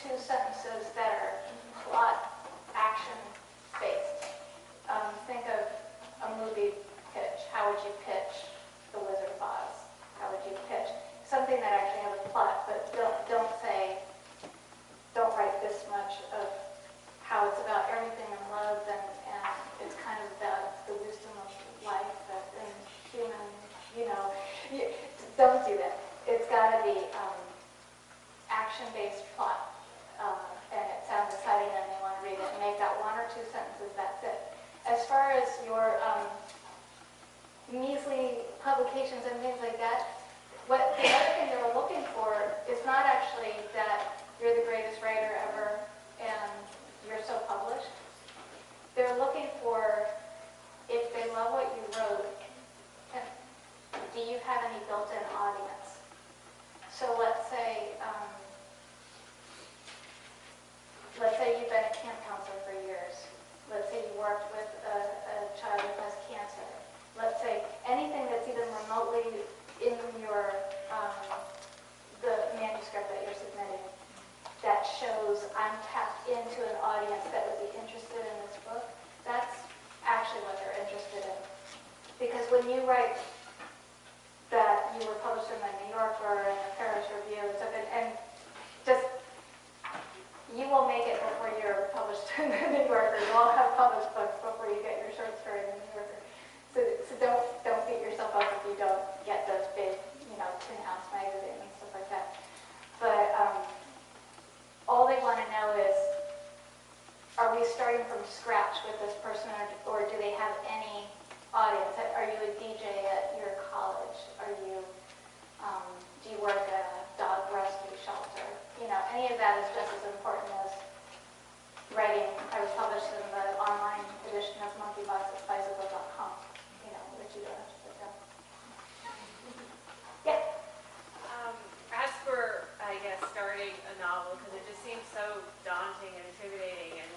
2 sentences that are plot action based. Think of a movie pitch. How would you pitch The Wizard of Oz? How would you pitch something that actually has a plot, but don't write this much of how it's about everything in love and it's kind of about the wisdom of life and human, don't do that. It's got to be action-based plot, and it sounds exciting and they want to read it, and they've got 1 or 2 sentences, that's it. As far as your measly publications and things like that, the other thing they're looking for is not actually that you're the greatest writer ever and you're so published. They're looking for if they love what you wrote, do you have any built-in audience? So let's say you've been a camp counselor for years. Let's say you worked with a child who has cancer. Let's say anything that's even remotely in your the manuscript that you're submitting that shows I'm tapped into an audience that would be interested in this book. That's actually what they're interested in. Because when you write that you were published in the New Yorker and the Paris Review and stuff, and just you will make it before you're published in the New Yorker. You all have published books before you get your short story in the New Yorker. So don't beat yourself up if you don't get those big, 10-ounce magazines and stuff like that. But all they want to know is, are we starting from scratch with this person, or do they have any audience? Are you a DJ at your college? Do you work at a dog rescue shelter? Any of that is just as important as writing. I was published in the online edition of Monkeybox at spiceofbook.com, which you don't have to put down. Yeah? As for, starting a novel, because it just seems so daunting and intimidating, and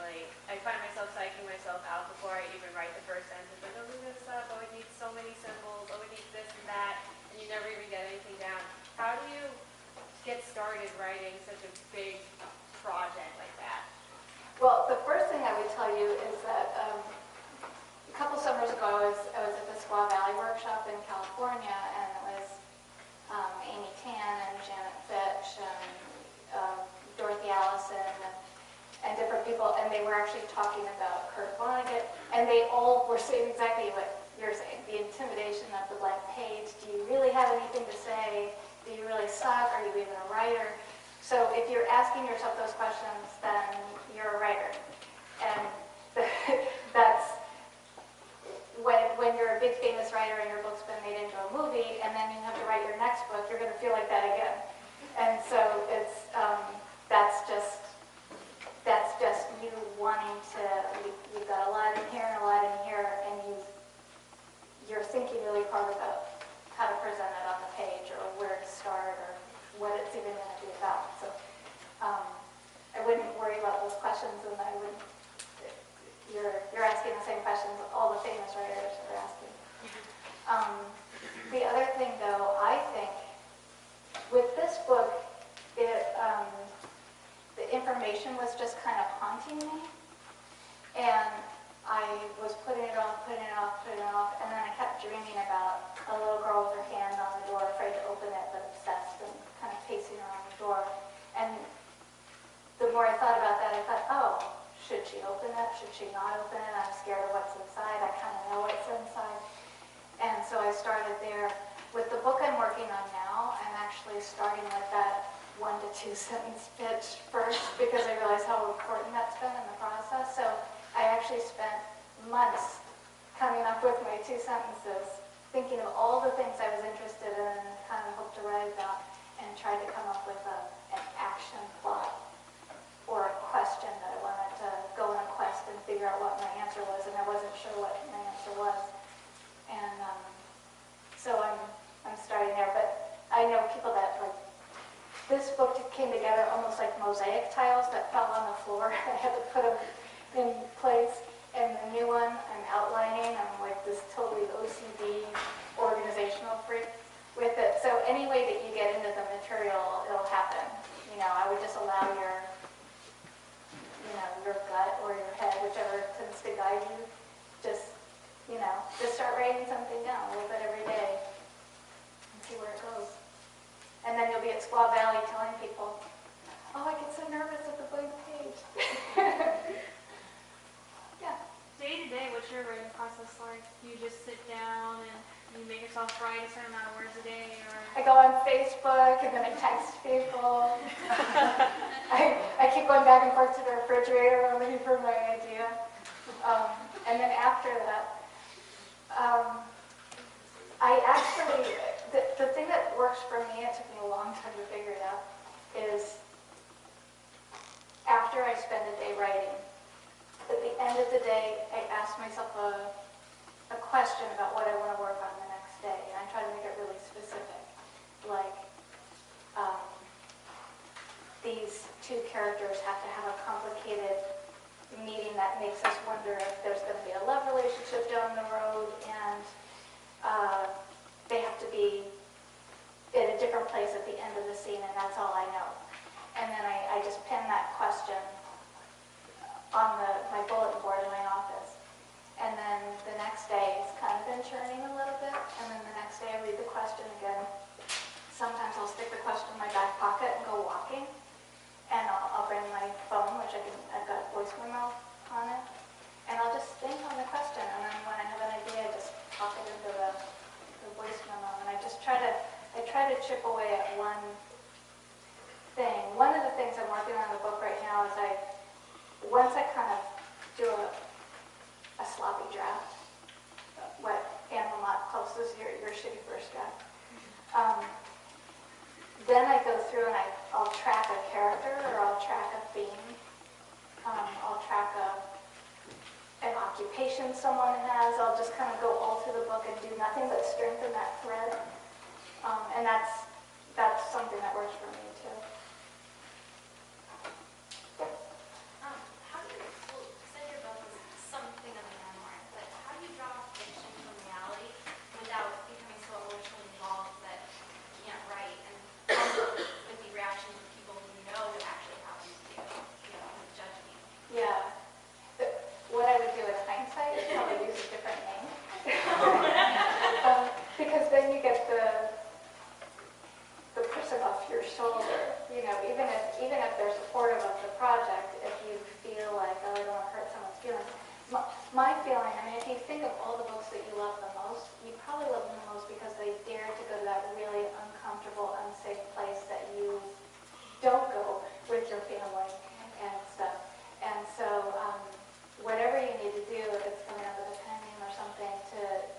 I find myself psyching myself out before I even write the first sentence. Oh, look this up, oh, it needs so many symbols, oh, it needs this and that, and you never even get anything down. How do you get started writing such a big project like that? Well, the first thing I would tell you is that a couple summers ago, I was at the Squaw Valley workshop in California, and it was Amy Tan and Janet Fitch and Dorothy Allison and different people, and they were actually talking about Kurt Vonnegut, and they all were saying exactly what you're saying, the intimidation of the blank page. Do you really have anything to say? Do you really suck? Are you even a writer? So if you're asking yourself those questions, then you're a writer. And that's when you're a big famous writer and your book's been made into a movie, and then you have to write your next book, you're going to feel like that again. And so it's that's just you wanting to. You've got a lot in here and a lot in here, and you're thinking really hard about how to present it on the page, or where to start, or what it's even going to be about. So I wouldn't worry about those questions, and I wouldn't. You're asking the same questions all the famous writers are asking. The other thing, though, I think with this book, the information was just kind of haunting me, and I was putting it off, and then I kept dreaming about a little girl with her hand on the door, afraid to open it, but obsessed, and kind of pacing around the door. And the more I thought about that, I thought, oh, should she open it? Should she not open it? I'm scared of what's inside. I kind of know what's inside. And so I started there. With the book I'm working on now, I'm actually starting with that 1 to 2 sentence pitch first, because I realize how important that's been in the process. So I actually spent months coming up with my 2 sentences, thinking of all the things I was interested in and kind of hoped to write about, and tried to come up with an action plot or a question that I wanted to go on a quest and figure out what my answer was, and I wasn't sure what my answer was. And so I'm starting there, but I know people that, this book came together almost like mosaic tiles that fell on the floor. I had to put them in place. And the new one, I'm outlining. I'm like this totally OCD organizational freak with it. So any way that you get into the material, it'll happen. I would just allow your why you just, just start writing something down a little bit every day and see where it goes. And then you'll be at Squaw Valley telling people, oh, I get so nervous at the blank page. Yeah. Day to day, what's your writing process like? You just sit down and you make yourself write a certain amount of words a day, or? I go on Facebook and then I text people. I keep going back and forth to the refrigerator when I'm looking for my idea. And then after that, I actually, the thing that works for me, it took me a long time to figure it out, is after I spend a day writing, at the end of the day, I ask myself a question about what I want to work on the next day, and I try to make it really specific. Like, these two characters have to have a complicated meeting that makes us wonder if there's going to be a love relationship down the road, and they have to be in a different place at the end of the scene, and that's all I know. And then I just pin that question on my bulletin board in my office. And then the next day, it's kind of been churning a little bit, and then the next day I read the question again. Sometimes I'll stick the question in my back pocket and go walking, and I'll bring my phone, which I've got voice memo on it, and I'll just think on the question, and then when I have an idea, I just pop it into the voice memo, and I try to chip away at one thing. One of the things I'm working on in the book right now is once I kind of do a sloppy draft, what Anne Lamott calls this your shitty first draft, then I go through and I'll track a character, or I'll track a theme, I'll track an occupation someone has. I'll just kind of go all through the book and do nothing but strengthen that thread. And that's something that works for me too. How do you, well, say your book is something of a memoir, but how do you draw fiction from reality without becoming so emotionally involved that you can't write, and also with the reactions of people who know what actually happened to you, who's judging you? Yeah. What I would do in hindsight is probably use a different name. Because then you get the person off your shoulder. Even if they're supportive of the project, if you feel like, oh, I don't want to hurt someone's feelings. My feeling, if you think of all the books that you love the most, you probably love them the most because they dare to go to that really uncomfortable, unsafe place that you don't go with your family and stuff. And so, whatever you need to do, if it's coming up with a pen name or something,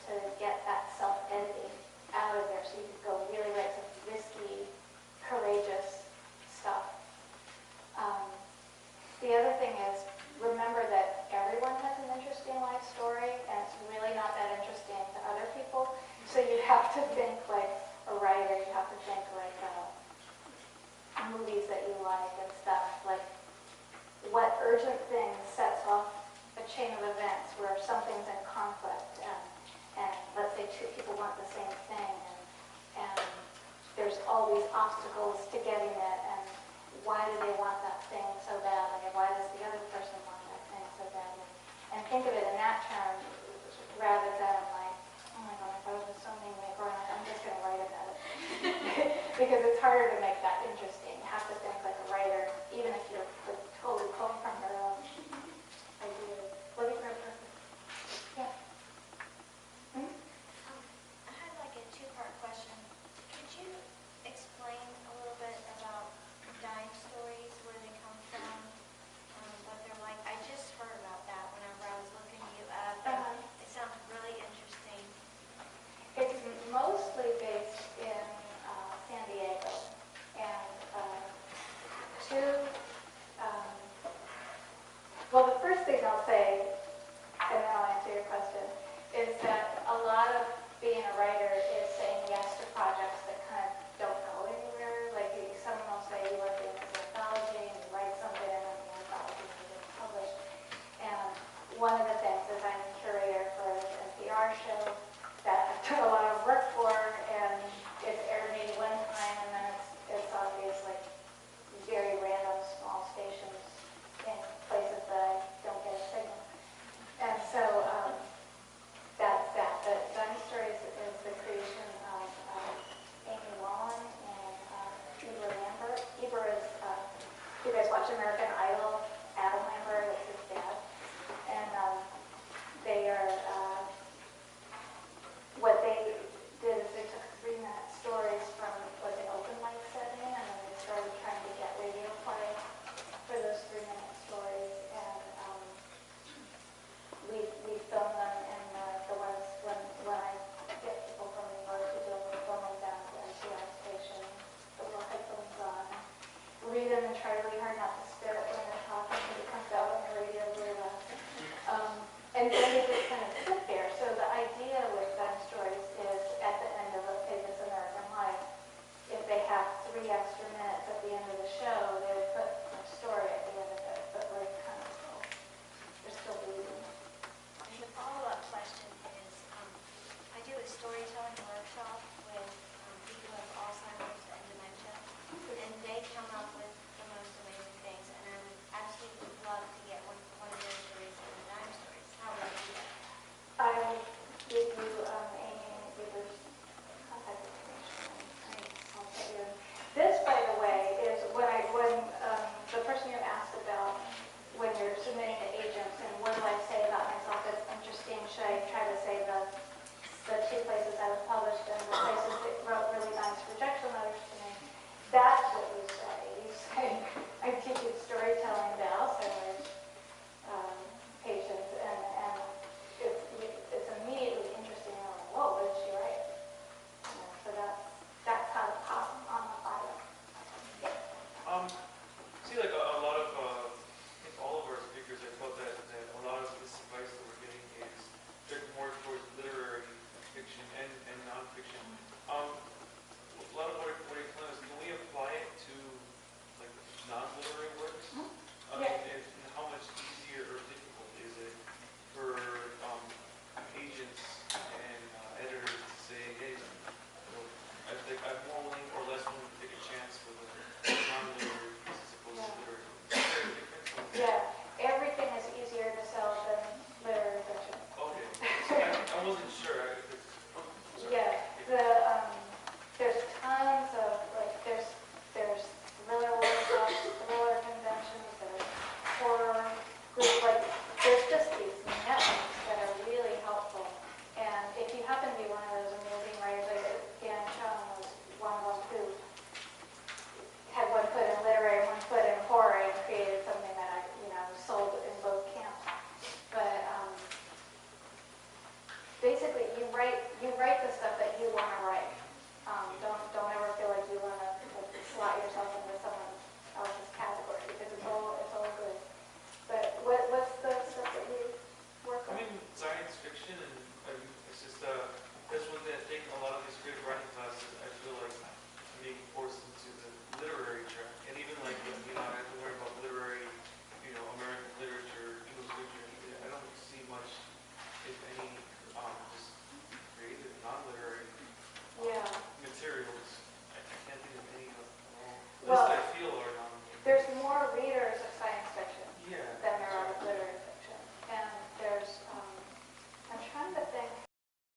to get that self-editing out of there, so you can go really write some risky, courageous stuff. The other thing is, remember that everyone has an interesting life story, and it's really not that interesting to other people. So you have to think like a writer. You have to think like movies that you like and stuff. Like, what urgent thing sets off a chain of events where something's in conflict, and let's say two people want the same thing, and there's all these obstacles to getting it, and why do they want that thing so badly, and why does the other person want that thing so badly? And think of it in that term rather than like, oh my God, if I was so mean when growing up, I'm just going to write about it. Because it's harder to make that interesting. You have to think like a writer, even if you're totally pulling from your own ideas. Looking for a person. Yeah. I had like a two-part question. Could you explain a little bit about dime stories, where they come from, what they're like? I just heard about that whenever I was looking you up. It sounded really interesting. It's mostly based in San Diego, and two watch American Idol,